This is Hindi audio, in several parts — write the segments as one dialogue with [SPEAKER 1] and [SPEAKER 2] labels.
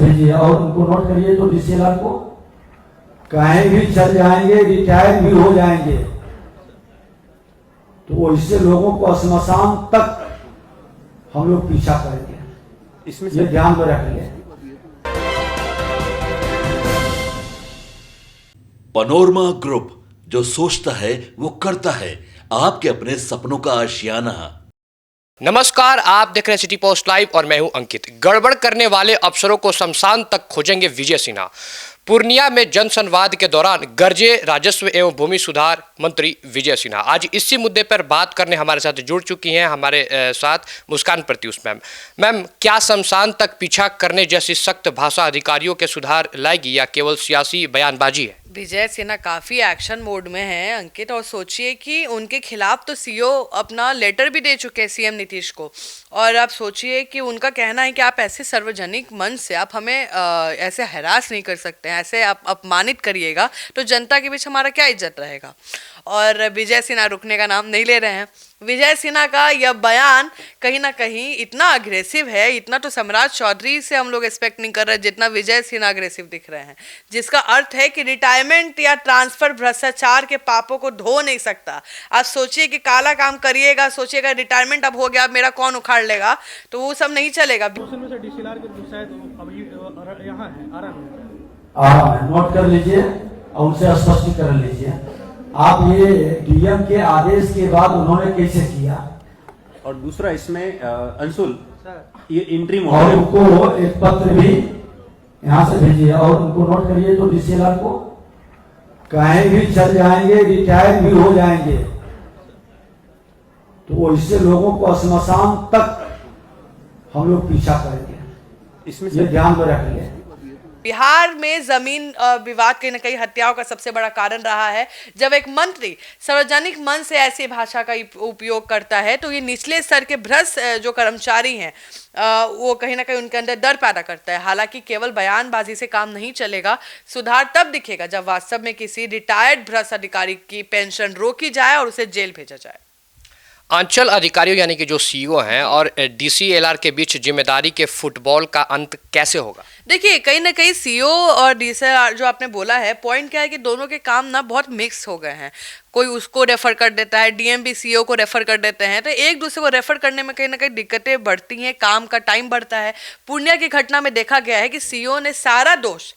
[SPEAKER 1] भेजिए और उनको नोट करिए तो डीसीएलआर को कहीं भी चल जाएंगे, रिटायर भी हो जाएंगे तो वो इससे लोगों को श्मशान तक हम लोग पीछा करेंगे, इसमें ये ध्यान में रखिए।
[SPEAKER 2] पनोरमा ग्रुप, जो सोचता है वो करता है, आपके अपने सपनों का आशियाना।
[SPEAKER 3] नमस्कार, आप देख रहे हैं सिटी पोस्ट लाइव और मैं हूं अंकित। गड़बड़ करने वाले अफसरों को शमशान तक खोजेंगे विजय सिन्हा। पूर्णिया में जन संवाद के दौरान गरजे राजस्व एवं भूमि सुधार मंत्री विजय सिन्हा। आज इसी मुद्दे पर बात करने हमारे साथ जुड़ चुकी हैं हमारे साथ मुस्कान प्रत्युष मैम। मैम, क्या शमशान तक पीछा करने जैसी सख्त भाषा अधिकारियों के सुधार लाएगी या केवल सियासी बयानबाजी है?
[SPEAKER 4] विजय सिन्हा काफ़ी एक्शन मोड में हैं अंकित, और सोचिए कि उनके खिलाफ तो सीओ अपना लेटर भी दे चुके हैं सीएम नीतीश को। और आप सोचिए कि उनका कहना है कि आप ऐसे सार्वजनिक मंच से आप हमें ऐसे हरास नहीं कर सकते हैं, ऐसे आप अपमानित करिएगा तो जनता के बीच हमारा क्या इज्जत रहेगा। और विजय सिन्हा रुकने का नाम नहीं ले रहे हैं। विजय सिन्हा का यह बयान कहीं ना कहीं इतना अग्रेसिव है, इतना तो सम्राट चौधरी से हम लोग एक्सपेक्ट नहीं कर रहे जितना विजय सिन्हा अग्रेसिव दिख रहे हैं, जिसका अर्थ है कि रिटायरमेंट या ट्रांसफर भ्रष्टाचार के पापों को धो नहीं सकता। आप सोचिए कि काला काम करिएगा, सोचिएगा रिटायरमेंट अब हो गया, अब मेरा कौन उखाड़ लेगा, तो वो सब नहीं चलेगा।
[SPEAKER 1] नोट कर लीजिए और उनसे स्पष्टीकरण लीजिए। आप ये डीएम के आदेश के बाद उन्होंने कैसे किया?
[SPEAKER 5] और दूसरा इसमें अंशुल ये इंट्रीम
[SPEAKER 1] और उनको एक पत्र भी यहाँ से भेजिए और उनको नोट करिए तो डीसीएलआर को कहीं भी चल जाएंगे, रिटायर भी हो जाएंगे तो वो इससे लोगों को श्मशान तक हम लोग पीछा करेंगे, इसमें ये ध्यान में रखिए।
[SPEAKER 4] बिहार में जमीन विवाद कहीं न कहीं हत्याओं का सबसे बड़ा कारण रहा है। जब एक मंत्री सार्वजनिक मंच से ऐसी भाषा का उपयोग करता है तो ये निचले स्तर के भ्रष्ट जो कर्मचारी हैं वो कहीं ना कहीं उनके अंदर डर पैदा करता है। हालांकि केवल बयानबाजी से काम नहीं चलेगा, सुधार तब दिखेगा जब वास्तव में किसी रिटायर्ड भ्रष्ट अधिकारी की पेंशन रोकी जाए और उसे जेल भेजा जाए।
[SPEAKER 3] अंचल अधिकारियों यानी कि जो सीईओ हैं और डीसीएलआर के बीच जिम्मेदारी के फुटबॉल का अंत कैसे होगा?
[SPEAKER 4] देखिए, कहीं ना कहीं सीईओ और डीसीएलआर जो आपने बोला है, पॉइंट क्या है कि दोनों के काम ना बहुत मिक्स हो गए हैं। कोई उसको रेफर कर देता है, डीएम भी सीईओ को रेफर कर देते हैं, तो एक दूसरे को रेफर करने में कहीं ना कहीं दिक्कतें बढ़ती हैं, काम का टाइम बढ़ता है। पूर्णिया की घटना में देखा गया है कि सीईओ ने सारा दोष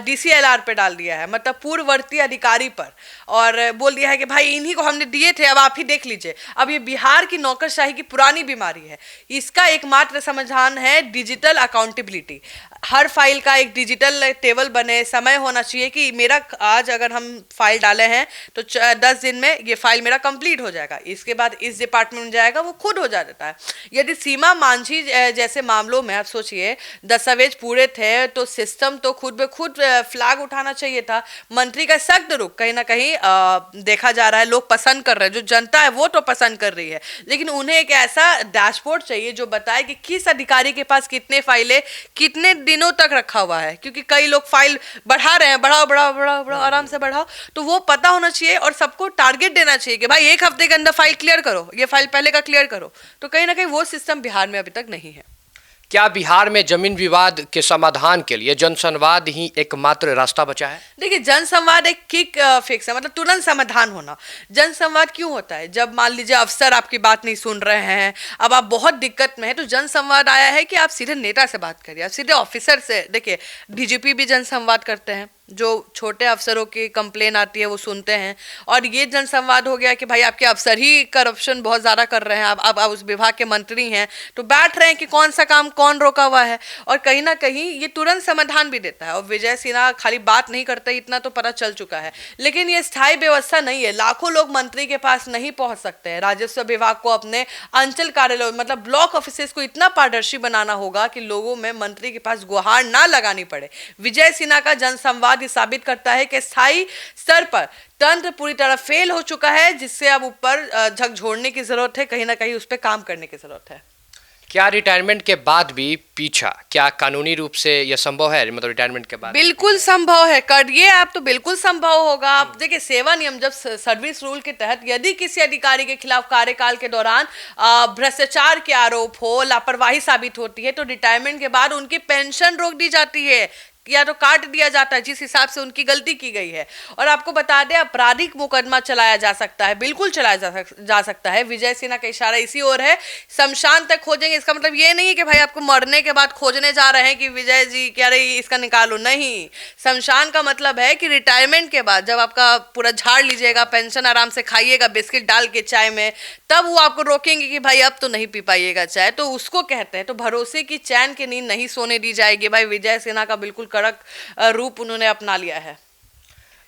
[SPEAKER 4] डीसीएलआर पे डाल दिया है, मतलब पूर्ववर्ती अधिकारी पर, और बोल दिया है कि भाई इन्हीं को हमने दिए थे, अब आप ही देख लीजिए। अब ये बिहार की नौकरशाही की पुरानी बीमारी है। इसका एकमात्र समाधान है डिजिटल अकाउंटेबिलिटी। हर फाइल का एक डिजिटल टेबल बने, समय होना चाहिए कि मेरा आज अगर हम फाइल डाले हैं तो 10 दिन में ये फाइल मेरा कंप्लीट हो जाएगा, इसके बाद इस डिपार्टमेंट में जाएगा, वो खुद हो जाता है। यदि सीमा मांझी जैसे मामलों में आप सोचिए दस्तावेज पूरे थे तो सिस्टम तो खुद ब खुद फ्लैग उठाना चाहिए था। मंत्री का सख्त रुख कहीं ना कहीं देखा जा रहा है, लोग पसंद कर रहे हैं, जो जनता है वो तो पसंद कर रही है, लेकिन उन्हें एक ऐसा डैशबोर्ड चाहिए जो बताए कि किस अधिकारी के पास कितने फाइलें कितने दिनों तक रखा हुआ है। क्योंकि कई लोग फाइल बढ़ा रहे हैं, बढ़ाओ बढ़ाओ बढ़ाओ बढ़ाओ, आराम से बढ़ाओ, तो वो पता होना चाहिए और सबको टारगेट देना चाहिए कि भाई 1 हफ्ते के अंदर फाइल क्लियर करो, ये फाइल पहले का क्लियर करो। तो कहीं ना कहीं वो सिस्टम बिहार में अभी तक नहीं है।
[SPEAKER 3] क्या बिहार में जमीन विवाद के समाधान के लिए जनसंवाद ही एकमात्र रास्ता बचा है?
[SPEAKER 4] देखिए, जनसंवाद एक किक फिक्स है, मतलब तुरंत समाधान होना। जनसंवाद क्यों होता है? जब मान लीजिए अफसर आपकी बात नहीं सुन रहे हैं, अब आप बहुत दिक्कत में हैं, तो जनसंवाद आया है कि आप सीधे नेता से बात करिए, आप सीधे ऑफिसर से। देखिए, डीजीपी भी जनसंवाद करते हैं, जो छोटे अफसरों की कंप्लेन आती है वो सुनते हैं, और ये जनसंवाद हो गया कि भाई आपके अफसर ही करप्शन बहुत ज़्यादा कर रहे हैं, अब आप उस विभाग के मंत्री हैं तो बैठ रहे हैं कि कौन सा काम कौन रोका हुआ है, और कहीं ना कहीं ये तुरंत समाधान भी देता है। और विजय सिन्हा खाली बात नहीं करते, इतना तो पता चल चुका है, लेकिन ये स्थायी व्यवस्था नहीं है। लाखों लोग मंत्री के पास नहीं पहुंच सकते हैं। राजस्व विभाग को अपने अंचल कार्यालय मतलब ब्लॉक ऑफिसेस को इतना पारदर्शी बनाना होगा कि लोगों में मंत्री के पास गुहार ना लगानी पड़े। विजय सिन्हा का जनसंवाद साबित करता है कि स्थायी स्तर पर तंत्र पूरी तरह फेल हो चुका है, जिससे अब ऊपर झकझोरने की जरूरत है, कहीं ना कहीं उस पर काम करने की जरूरत है।
[SPEAKER 3] क्या रिटायरमेंट के बाद भी पीछा, क्या कानूनी रूप से यह संभव है, मतलब रिटायरमेंट के बाद?
[SPEAKER 4] बिल्कुल संभव है, करिए आप तो बिल्कुल संभव होगा। आप देखिए, सेवा नियम जब सर्विस रूल के तहत यदि किसी अधिकारी के खिलाफ कार्यकाल के दौरान भ्रष्टाचार के आरोप हो, लापरवाही साबित होती है, तो रिटायरमेंट के बाद उनकी पेंशन रोक दी जाती है या तो काट दिया जाता है, जिस हिसाब से उनकी गलती की गई है। और आपको बता दें, आपराधिक मुकदमा चलाया जा सकता है, बिल्कुल चलाया जा सकता है। विजय सिन्हा का इशारा इसी ओर है, शमशान तक खोजेंगे। इसका मतलब ये नहीं है कि भाई आपको मरने के बाद खोजने जा रहे हैं कि विजय जी क्या रही इसका निकालो, नहीं। शमशान का मतलब है कि रिटायरमेंट के बाद जब आपका पूरा झाड़ लीजिएगा, पेंशन आराम से खाइएगा बिस्किट डाल के चाय में, तब वो आपको रोकेंगे कि भाई अब तो नहीं पी पाइएगा चाय, तो उसको कहते हैं। तो भरोसे की चैन की नींद नहीं सोने दी जाएगी। भाई विजय सिन्हा का बिल्कुल कड़क रूप उन्होंने अपना लिया है।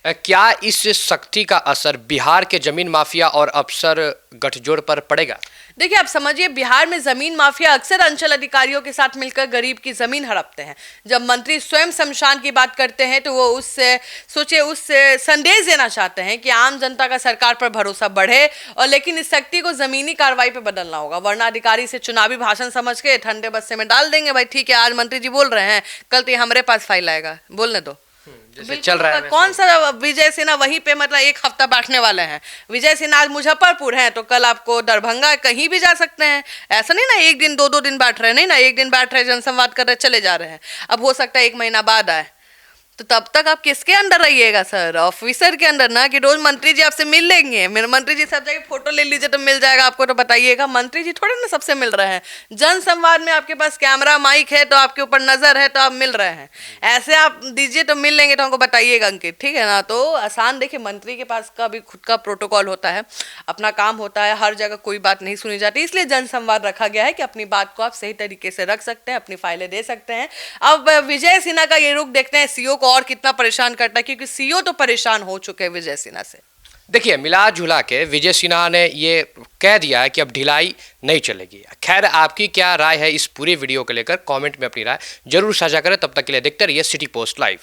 [SPEAKER 3] क्या इस सख्ती का असर बिहार के जमीन माफिया और अफसर गठजोड़ पर पड़ेगा?
[SPEAKER 4] देखिए, आप समझिए, बिहार में जमीन माफिया अक्सर अंचल अधिकारियों के साथ मिलकर गरीब की जमीन हड़पते हैं। जब मंत्री स्वयं शमशान की बात करते हैं तो वो उससे संदेश देना चाहते हैं कि आम जनता का सरकार पर भरोसा बढ़े, और लेकिन इस शक्ति को जमीनी कार्रवाई पे बदलना होगा, वरना अधिकारी से चुनावी भाषण समझ के ठंडे बस्ते में डाल देंगे। भाई ठीक है, आज मंत्री जी बोल रहे हैं, कल तो हमारे पास फाइल आएगा, बोलने दो।
[SPEAKER 3] जैसे चल रहा है
[SPEAKER 4] कौन सा विजय सिन्हा वहीं पे मतलब एक हफ्ता बैठने वाले हैं। विजय सिन्हा आज मुजफ्फरपुर हैं तो कल आपको दरभंगा कहीं भी जा सकते हैं। ऐसा नहीं ना एक दिन दो दिन बैठ रहे, नहीं ना, एक दिन बैठ रहे जनसंवाद कर रहे चले जा रहे हैं। अब हो सकता है 1 महीना बाद आए, तो तब तक आप किसके अंदर रहिएगा सर? ऑफिसर के अंदर ना, कि रोज मंत्री जी आपसे मिल लेंगे। मेरे मंत्री जी सब जगह फोटो ले लीजिए तो मिल जाएगा आपको, तो बताइएगा। मंत्री जी थोड़े ना सबसे मिल रहे हैं। जन संवाद में आपके पास कैमरा माइक है तो आपके ऊपर नजर है तो आप मिल रहे हैं। ऐसे आप दीजिए तो मिल लेंगे, तो हमको बताइएगा अंकित, ठीक है ना? तो आसान, देखिए मंत्री के पास का भी खुद का प्रोटोकॉल होता है, अपना काम होता है, हर जगह कोई बात नहीं सुनी जाती, इसलिए जन संवाद रखा गया है कि अपनी बात को आप सही तरीके से रख सकते हैं, अपनी फाइलें दे सकते हैं। अब विजय सिन्हा का ये रुख देखते हैं सीओ को और कितना परेशान करता है, क्योंकि सीओ तो परेशान हो चुके हैं विजय सिन्हा से।
[SPEAKER 3] देखिए, मिला जुला के विजय सिन्हा ने ये कह दिया है कि अब ढिलाई नहीं चलेगी। खैर, आपकी क्या राय है इस पूरे वीडियो को लेकर? कमेंट में अपनी राय जरूर साझा करें। तब तक के लिए देखते रहिए सिटी पोस्ट लाइव।